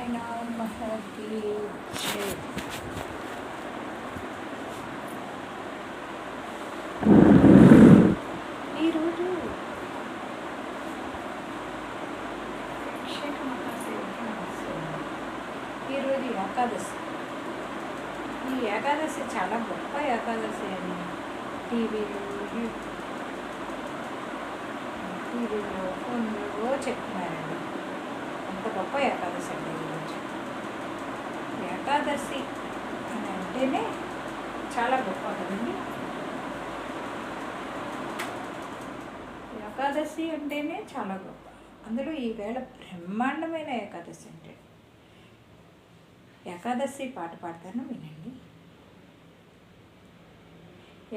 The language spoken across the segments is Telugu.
సాయినాథ్ మహారాజ్కి జై. ఈరోజు ఈరోజు ఏకాదశి. ఈ ఏకాదశి చాలా గొప్ప ఏకాదశి అని టీవీలో ఫోన్లో చెప్తున్నారండి. అంత గొప్ప ఏకాదశి అండి ఈరోజు. ఏకాదశి అని అంటేనే చాలా గొప్ప కదండి. ఏకాదశి అంటేనే చాలా గొప్ప. అందులో ఈవేళ బ్రహ్మాండమైన ఏకాదశి అంటే ఏకాదశి పాట పాడతాను, వినండి.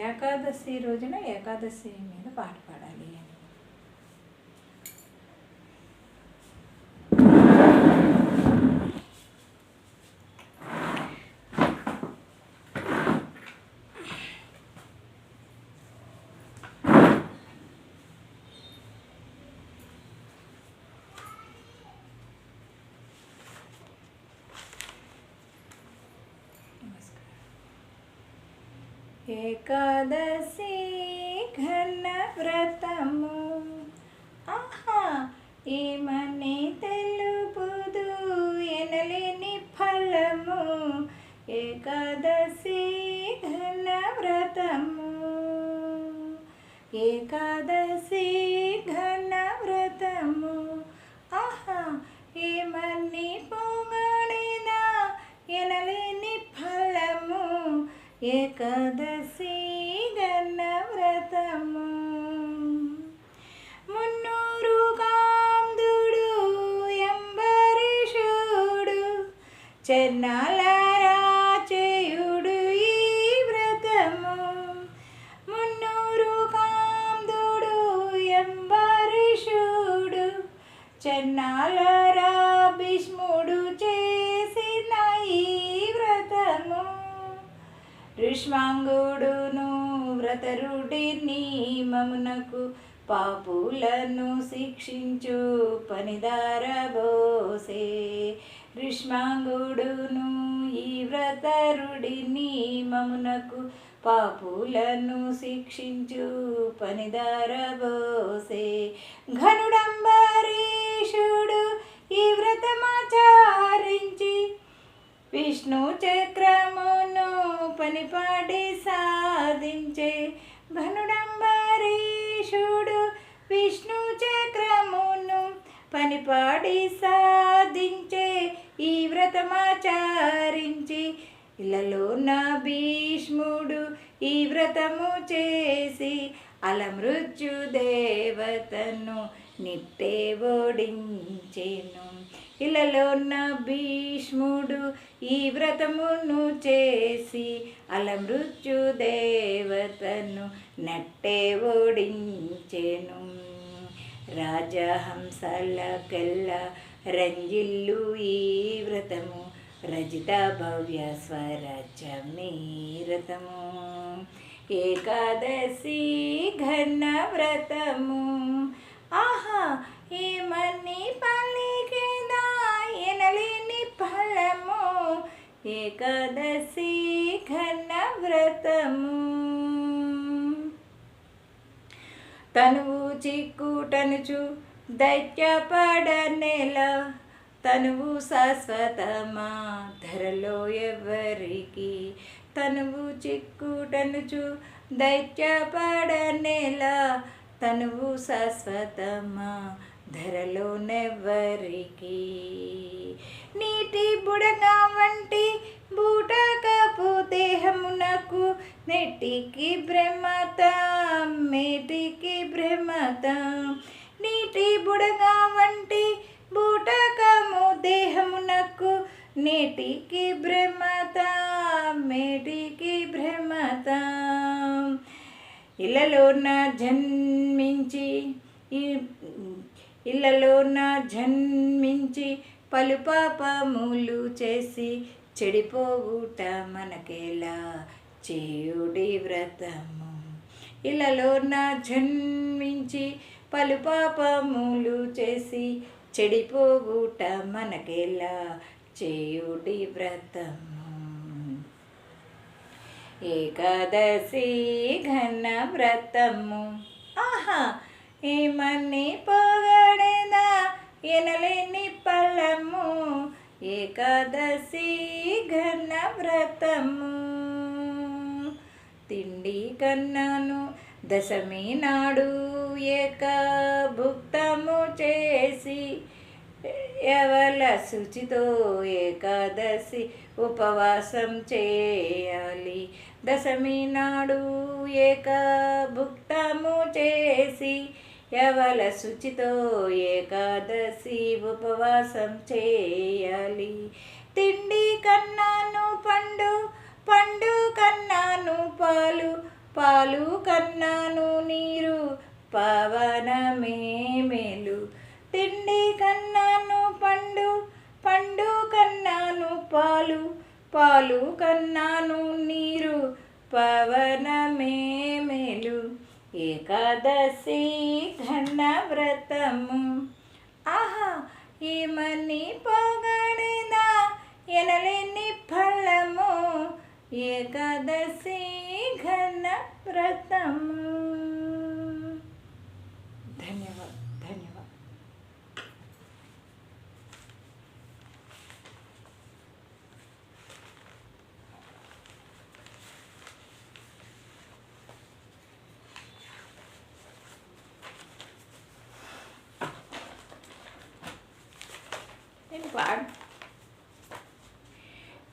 ఏకాదశి రోజున ఏకాదశి మీద పాట పాడాలి అని. ఏకాదశి ఘన వ్రతము ఆహా ఏమని తెలుపుదు ఎనలేని ఫలము. ఏకాదశి ఘన వ్రతము, ఏకాదశి ఘన వ్రతము ఆహా ఏమని పొగడినా ఎనలేని ఫలము. ఏకాదశి ఘన వ్రతము మున్నూరు కాందుడు ఎంబరీషుడు చెన్నాలారా చేయుడు ఈ వ్రతము. మున్నూరు కాందుడు ఎంబరీషుడు చెన్నాలారా భీష్ముడు చేసిన ఈ వ్రతము. ఋష్వాంగుడును వ్రతరుడి నియమమునకు పాపులను శిక్షించు పనిదారబోసే. ఋష్వాంగుడును ఈ వ్రతరుడి నియమమునకు పాపులను శిక్షించు పనిదారబోసే. ఘనుడంబరీషుడు ఈ వ్రతమాచారించి విష్ణు చక్రమును పనిపాడి సాధించే. ఘనుడంబరీషుడు విష్ణు చక్రమును పనిపాడి సాధించే. ఈ వ్రతమాచారించి ఇళ్ళలో నా భీష్ముడు ఈ వ్రతము చేసి అలమృత్యు దేవతను నిట్టే ఓడించెను. ఇళ్ళలో నా భీష్ముడు ఈ వ్రతమును చేసి అలమృత్యు దేవతను నట్టే ఓడించెను. రాజహంసలకెల్లా రంజిల్లు ఈ వ్రతము రజిత భవ్య స్వరచమీ వ్రతము. ఏకాదశి ఘన వ్రతము ఆహా ఏమని పలికిదా ఎనలేని ఫలము. ఏకాదశి ఘన వ్రతము తనువు చిక్కుటనుచు దైత్యపడనేలా తనువు శాశ్వతమా ధరలో ఎవరికి. తనువు చిక్కుటనుచు దైత్యపడనేలా తనువు శాశ్వతమా ధరలో నెవ్వరికి. నీటి బుడగ వంటి బూటకపు దేహమునకు నెట్టికి భ్రమత మేటికి భ్రమత. నీటి బుడగ వంటి బూటకము దేహమునకు నేటికి భ్రమత మేటికి భ్రమత. ఇళ్ళలోన జన్మించి పలు పాపములు చేసి చెడిపోవుట మనకేలా చేయుడి వ్రతము. ఇళ్ళలోన జన్మించి పలు పాపములు చేసి చెడిపోవుట మనకెలా చేయుడి వ్రతము. ఏకాదశి ఘన వ్రతము. ఆహా ఏమని పొగడెదా ఎనలేని ఫలము. ఏకాదశి ఘన వ్రతము. తిండి కన్నాను దశమి నాడు ఏకభుక్తము చేసి ఎవల శుచితో ఏకాదశి ఉపవాసం చేయాలి. దశమి నాడు ఏకభుక్తము చేసి ఎవల శుచితో ఏకాదశి ఉపవాసం చేయాలి. తిండి కన్నాను పండు, పండు కన్నాను పాలు, పాలు కన్నాను నీరు, పవనమే మేలు. తిండి కన్నాను పండు, పండు కన్నాను పాలు, పాలు కన్నాను నీరు, పవనమే మేలు. ఏకాదశి ఘన వ్రతము. ఆహా ఏమని పొగడెదా ఎనలేని ఫలము. ఏకాదశి ఘన వ్రతము. ధన్యవాదాలు.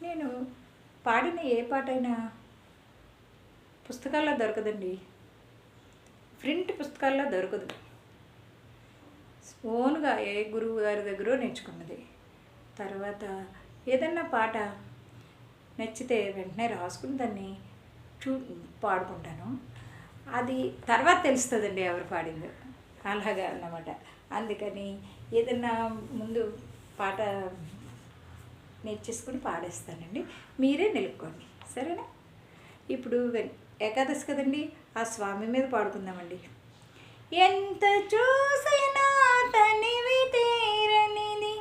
నేను పాడిన ఏ పాటైనా పుస్తకాల్లో దొరకదండి, ప్రింట్ పుస్తకాల్లో దొరకదు. ఓన్గా ఏ గురువు గారి దగ్గర నేర్చుకున్నది. తర్వాత ఏదన్నా పాట నచ్చితే వెంటనే రాసుకుని దాన్ని పాడుకుంటాను. అది తర్వాత తెలుస్తుందండి ఎవరు పాడిందో, అలాగా అన్నమాట. అందుకని ఏదన్నా ముందు పాట నేర్చేసుకుని పాడేస్తానండి, మీరే నిలుపుకోండి, సరేనా? ఇప్పుడు ఏకాదశి కదండి, ఆ స్వామి మీద పాడుకుందామండి. ఎంత చూసినా తనివి తీరనిది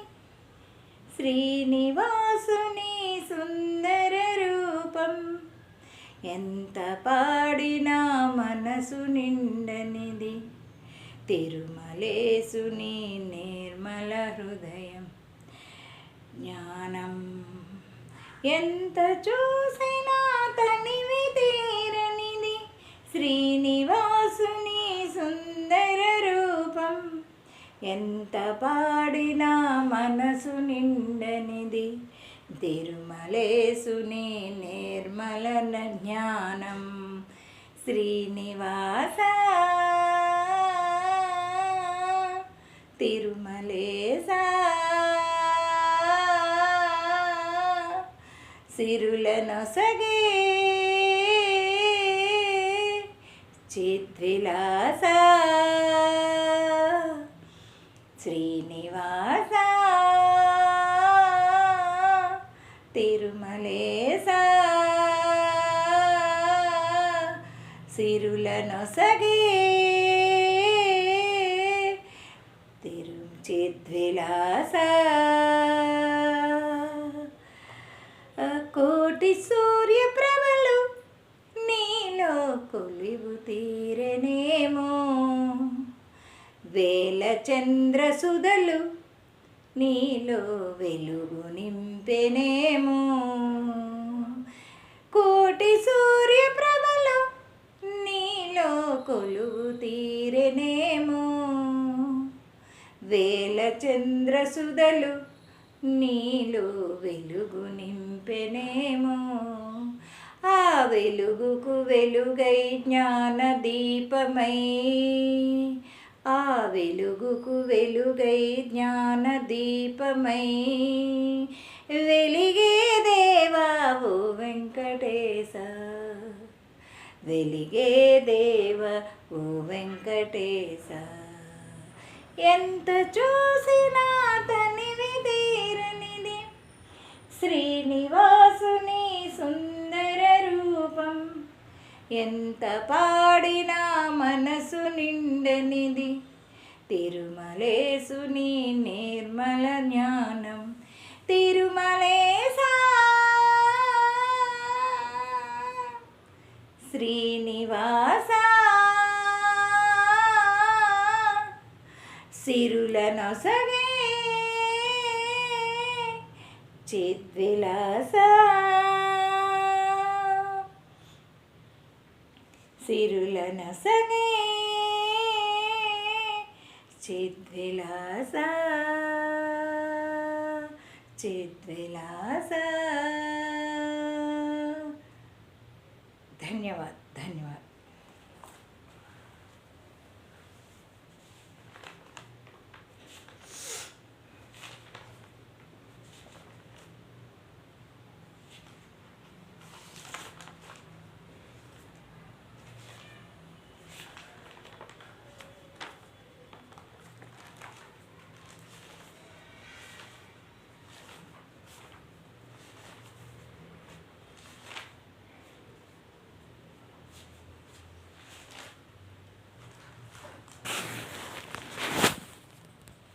శ్రీనివాసుని సుందర రూపం, ఎంత పాడినా మనసు నిండనిది తిరుమలేసుని నిర్మల హృదయం. జ్ఞానం ఎంత చూసినా తనివి తీరనిది శ్రీనివాసుని సుందర రూపం, ఎంత పాడినా మనసు నిండనిది తిరుమలేసుని నిర్మల జ్ఞానం. శ్రీనివాస తిరుమలేశ సిరులనొసగే చిద్విలాస శ్రీనివాస తిరుమలేశ సిరులనొసగే చిద్విలాస. కోటి సూర్యప్రభలు నీలో కొలివు తీరనేమో, వేల చంద్రసుధలు నీలో వెలుగు నింపెనేమో. కోటి సూర్యప్రభలు నీలో కొలువు తీరనేమో, వేల చంద్రసుధలు నీలో వెలుగు నింపెనేమో. ఆ వెలుగుకు వెలుగై జ్ఞాన దీపమై, ఆ వెలుగుకు వెలుగై జ్ఞాన దీపమై వెలిగే దేవా ఓ వెంకటేశ, వెలిగే దేవ ఓ వెంకటేశ. ఎంత చూసినా తనివి తీరనిది శ్రీనివాసుని సుందర రూపం, ఎంత పాడినా మనసు నిండనిది తిరుమలేసుని నిర్మల జ్ఞానం. తిరుమలేశా శ్రీనివాస సిరుల నొసగే చిద్విలాస సిరుల నొసగే చిద్విలాస చిద్విలాస. ధన్యవాద్ ధన్యవాద్.